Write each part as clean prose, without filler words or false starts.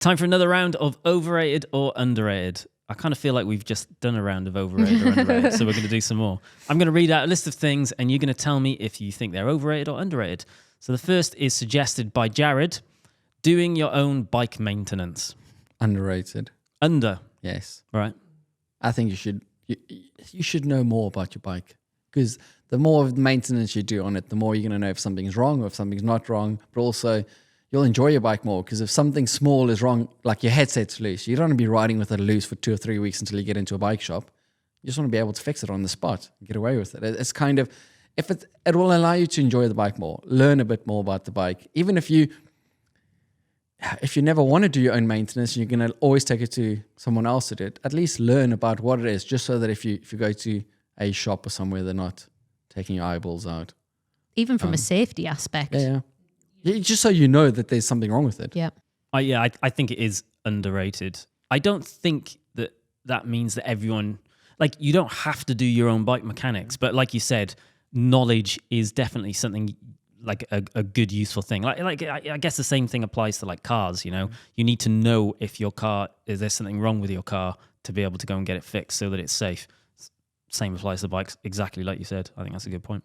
Time for another round of overrated or underrated. I kind of feel like we've just done a round of overrated or underrated, so we're going to do some more. I'm going to read out a list of things, and you're going to tell me if you think they're overrated or underrated. So the first is suggested by Jared, doing your own bike maintenance. Underrated. Under. Yes. Right. I think you should know more about your bike, because the more maintenance you do on it, the more you're going to know if something's wrong or if something's not wrong, but also you'll enjoy your bike more, because if something small is wrong, like your headset's loose, you don't want to be riding with it loose for 2 or 3 weeks until you get into a bike shop. You just want to be able to fix it on the spot and get away with it. It's kind of, it will allow you to enjoy the bike more, learn a bit more about the bike. Even if you never want to do your own maintenance, you're going to always take it to someone else to do it, at least learn about what it is, just so that if you go to a shop or somewhere, they're not taking your eyeballs out. Even from a safety aspect. Yeah. Just so you know that there's something wrong with it. Yeah. I think it is underrated. I don't think that means that everyone, like, you don't have to do your own bike mechanics, but like you said, knowledge is definitely something like a good, useful thing. Like I guess the same thing applies to like cars, you know. You need to know if your car, is there something wrong with your car to be able to go and get it fixed so that it's safe. Same applies to bikes, exactly like you said. I think that's a good point.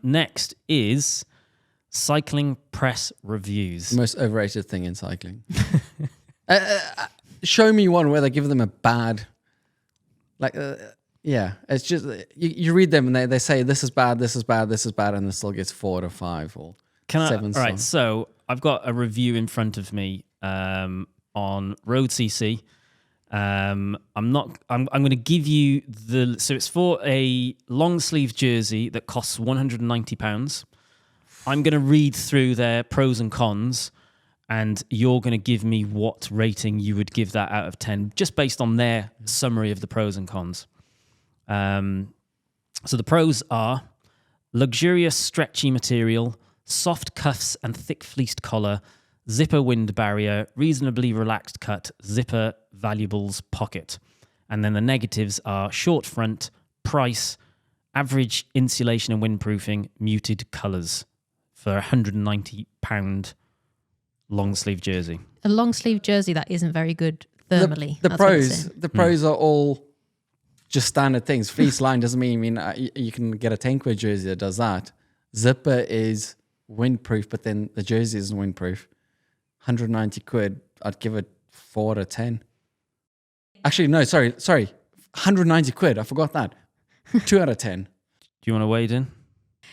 Next is cycling press reviews. The most overrated thing in cycling. Show me one where they give them a bad, it's just, you read them and they say this is bad, this is bad, this is bad, and it still gets 4 out of 5 or 7. All right, so I've got a review in front of me on Road CC. I'm going to give you so it's for a long sleeve jersey that costs £190. I'm going to read through their pros and cons, and you're going to give me what rating you would give that out of 10, just based on their summary of the pros and cons. So the pros are luxurious stretchy material, soft cuffs and thick fleeced collar, zipper wind barrier, reasonably relaxed cut, zipper valuables pocket. And then the negatives are short front, price, average insulation and windproofing, muted colours for £190 long sleeve jersey. A long sleeve jersey that isn't very good thermally. The pros are all just standard things. Fleece line doesn't mean you can get a tankware jersey that does that. Zipper is windproof, but then the jersey isn't windproof. 190 quid, I'd give it 4 out of 10. Actually, no, sorry. 190 quid, I forgot that. 2 out of 10. Do you want to wade in?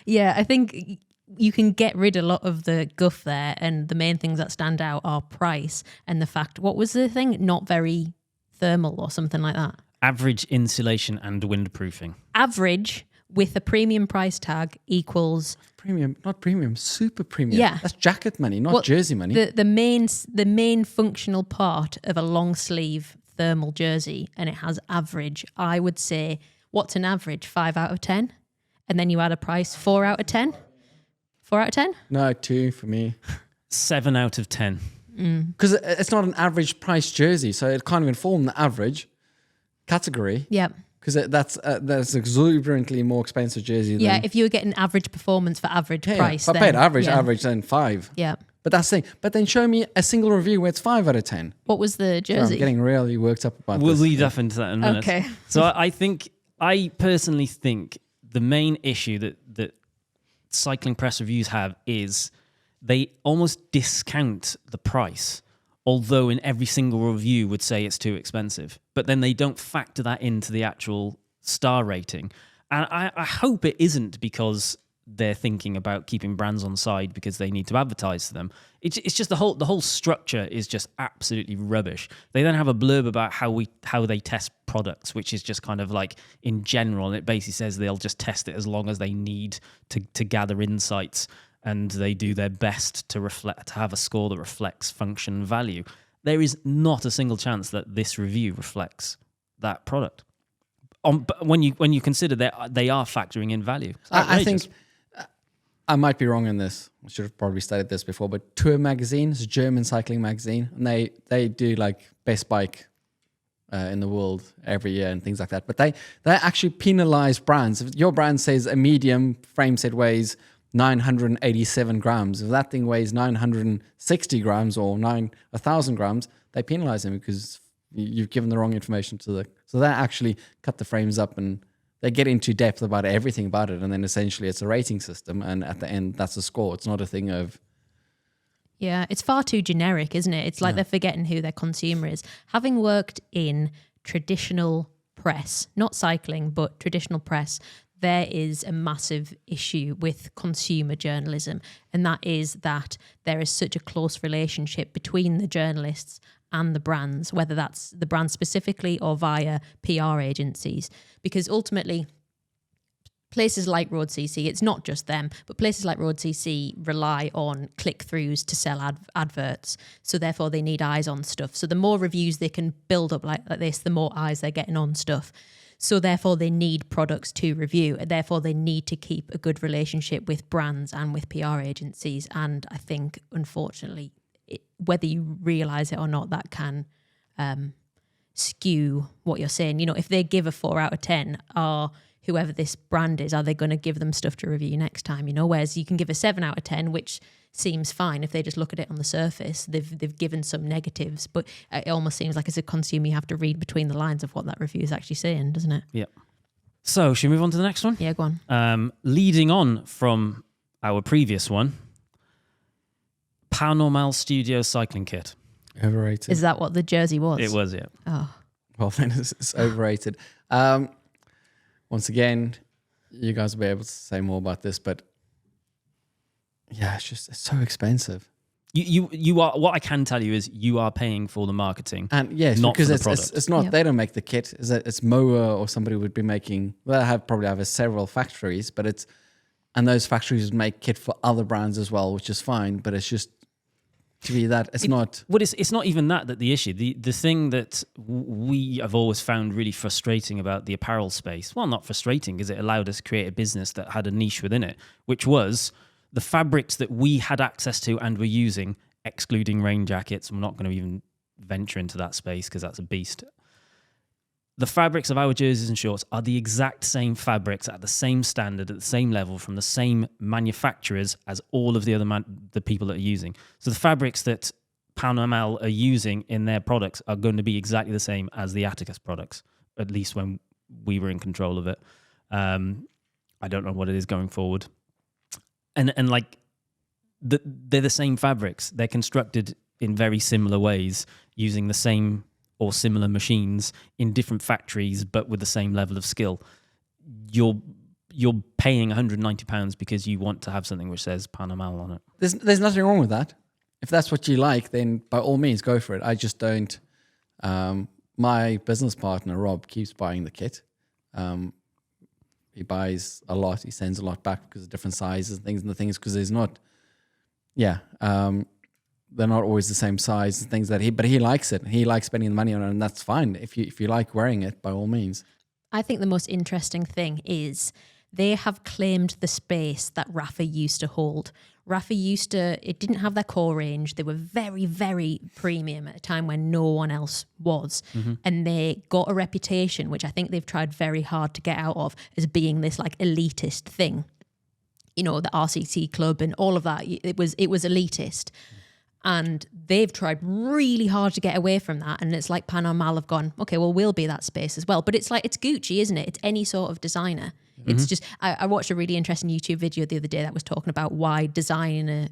Yeah, I think you can get rid of a lot of the guff there, and the main things that stand out are price and the fact, what was the thing? Not very thermal or something like that. Average insulation and windproofing. Average with a premium price tag equals premium, not premium, super premium. Yeah, that's jacket money, not jersey money. The main functional part of a long sleeve thermal jersey, and it has average. I would say, what's an average? 5 out of 10, and then you add a price, 4 out of 10. 4 out of 10? No, 2 for me. 7 out of 10. Because it's not an average price jersey, so it can't even fall in the average category. Yeah. Because that's exuberantly more expensive jersey. Yeah, if you were getting average performance for average price. If I paid average, then 5. Yeah. But that's the thing. But then show me a single review where it's 5 out of 10. What was the jersey? So I'm getting really worked up about this. We'll lead up into that in a minute. Okay. So I personally think the main issue that cycling press reviews have is they almost discount the price, although in every single review would say it's too expensive. But then they don't factor that into the actual star rating. And I hope it isn't because they're thinking about keeping brands on side because they need to advertise to them. It's just the whole structure is just absolutely rubbish. They then have a blurb about how they test products, which is just kind of like in general, and it basically says they'll just test it as long as they need to gather insights, and they do their best to have a score that reflects function and value. There is not a single chance that this review reflects that product. But when you consider that they are factoring in value. I think I might be wrong in this. I should have probably studied this before, but Tour magazine is a German cycling magazine, and they do like best bike in the world every year and things like that. But they actually penalize brands. If your brand says a medium frame set weighs 987 grams. If that thing weighs 960 grams or 1,000 grams, they penalize him because you've given the wrong information to the. So they actually cut the frames up and they get into depth about everything about it. And then essentially it's a rating system. And at the end, that's a score. It's not a thing of. Yeah, it's far too generic, isn't it? It's like they're forgetting who their consumer is. Having worked in traditional press, not cycling, but traditional press, there is a massive issue with consumer journalism, and that is that there is such a close relationship between the journalists and the brands, whether that's the brand specifically or via PR agencies, because ultimately places like Road CC, it's not just them, but places like Road CC rely on click-throughs to sell adverts. So therefore they need eyes on stuff. So the more reviews they can build up like this, the more eyes they're getting on stuff. So therefore they need products to review. And therefore they need to keep a good relationship with brands and with PR agencies. And I think, unfortunately, whether you realise it or not, that can skew what you're saying. You know, if they give a 4 out of 10, or whoever this brand is, are they going to give them stuff to review next time? You know, whereas you can give a 7 out of 10, which seems fine if they just look at it on the surface. They've given some negatives, but it almost seems like as a consumer you have to read between the lines of what that review is actually saying, doesn't it? Yeah. So should we move on to the next one? Yeah, go on. Leading on from our previous one, Paranormal Studio cycling kit. Overrated. Is that what the jersey was? It was, yeah. Oh, Well, then it's overrated. Once again, you guys will be able to say more about this, but yeah, it's so expensive. You are, what I can tell you is you are paying for the marketing, And yes, not because for the product. it's not, Yep. they don't make the kit. It's Moa or somebody would be making, well, they probably have several factories, but and those factories would make kit for other brands as well, which is fine, but it's just, to be that, it's not. Well, it's not even that the issue. The thing that we have always found really frustrating about the apparel space, well, not frustrating, because it allowed us to create a business that had a niche within it, which was the fabrics that we had access to and were using, excluding rain jackets. I'm not going to even venture into that space because that's a beast. The fabrics of our jerseys and shorts are the exact same fabrics at the same standard, at the same level, from the same manufacturers as all of the other the people that are using. So the fabrics that Paranormal are using in their products are going to be exactly the same as the Attacus products, at least when we were in control of it. I don't know what it is going forward. And like, they're the same fabrics. They're constructed in very similar ways, using the same or similar machines in different factories, but with the same level of skill. You're paying £190 because you want to have something which says Paranormal on it. There's nothing wrong with that. If that's what you like, then by all means go for it. I just don't. My business partner Rob keeps buying the kit. He buys a lot. He sends a lot back because of different sizes and things. And the thing is, because there's not, they're not always the same size and things but he likes it. He likes spending the money on it, and that's fine. If you like wearing it, by all means. I think the most interesting thing is they have claimed the space that Rafa used to hold. Rafa it didn't have their core range. They were very, very premium at a time when no one else was. Mm-hmm. And they got a reputation, which I think they've tried very hard to get out of, as being this like elitist thing. You know, the RCT club and all of that. It was elitist. And they've tried really hard to get away from that. And it's like Paranormal have gone, okay, well, we'll be that space as well. But it's like, it's Gucci, isn't it? It's any sort of designer. Mm-hmm. It's just, I watched a really interesting YouTube video the other day that was talking about why designer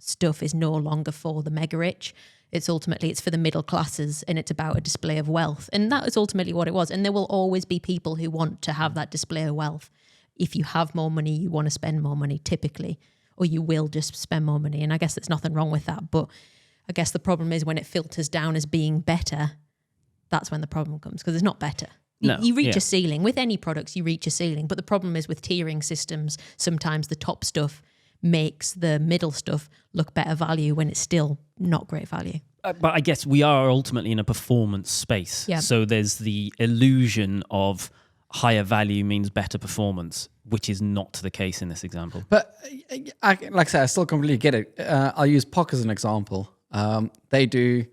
stuff is no longer for the mega rich. It's for the middle classes, and it's about a display of wealth. And that is ultimately what it was. And there will always be people who want to have that display of wealth. If you have more money, you want to spend more money typically, or you will just spend more money. And I guess there's nothing wrong with that. But I guess the problem is when it filters down as being better, that's when the problem comes, because it's not better. No, you reach a ceiling. With any products, you reach a ceiling. But the problem is with tiering systems, sometimes the top stuff makes the middle stuff look better value when it's still not great value. But I guess we are ultimately in a performance space. Yeah. So there's the illusion of higher value means better performance, which is not the case in this example. But like I said, I still completely get it. I'll use POC as an example. They do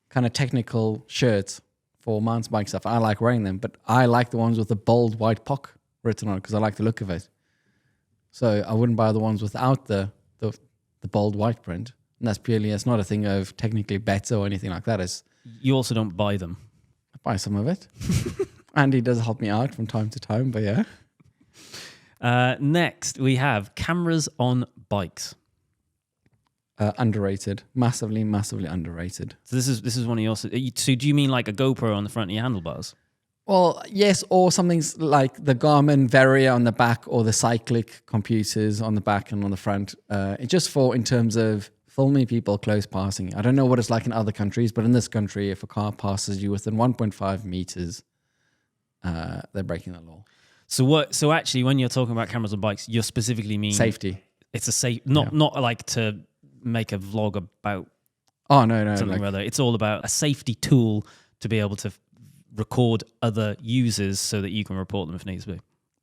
kind of technical shirts for mountain bike stuff. I like wearing them, but I like the ones with the bold white POC written on it because I like the look of it. So I wouldn't buy the ones without the bold white print. And that's purely, it's not a thing of technically better or anything like that. It's You also don't buy them. I buy some of it. Andy does help me out from time to time, but yeah. Next, we have cameras on bikes. Underrated. Massively, massively underrated. So this is one of your. So do you mean like a GoPro on the front of your handlebars? Well, yes, or something like the Garmin Varia on the back or the cyclic computers on the back and on the front. Just for in terms of filming people close passing. I don't know what it's like in other countries, but in this country, if a car passes you within 1.5 meters, they're breaking the law. So actually, when you're talking about cameras on bikes, you're specifically mean Safety. It's a safe, not like to make a vlog about. Oh no, something rather. It's all about a safety tool to be able to record other users so that you can report them if needs be.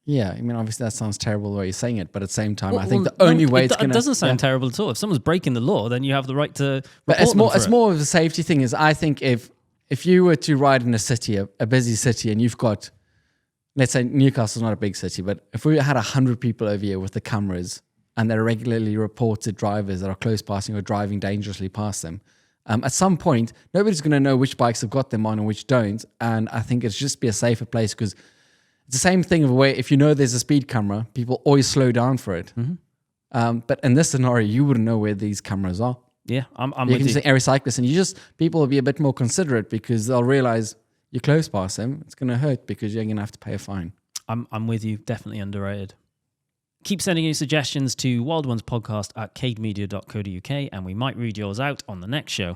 Yeah, I mean, obviously that sounds terrible the way you're saying it, but at the same time, I think the only way it's going to... It doesn't sound terrible at all. If someone's breaking the law, then you have the right to But it's more of a safety thing. Is I think if you were to ride in a city, a busy city, and you've got, let's say Newcastle's not a big city, but if we had 100 people over here with the cameras and they're regularly reported drivers that are close passing or driving dangerously past them, at some point, nobody's going to know which bikes have got them on and which don't. And I think it's just be a safer place because it's the same thing of where if you know there's a speed camera, people always slow down for it. Mm-hmm. But in this scenario, you wouldn't know where these cameras are. Yeah, I'm you with can you. say every cyclist, and people will be a bit more considerate because they'll realize you close past them, it's going to hurt because you're going to have to pay a fine. I'm with you. Definitely underrated. Keep sending your suggestions to wildonespodcast@cademedia.co.uk and we might read yours out on the next show.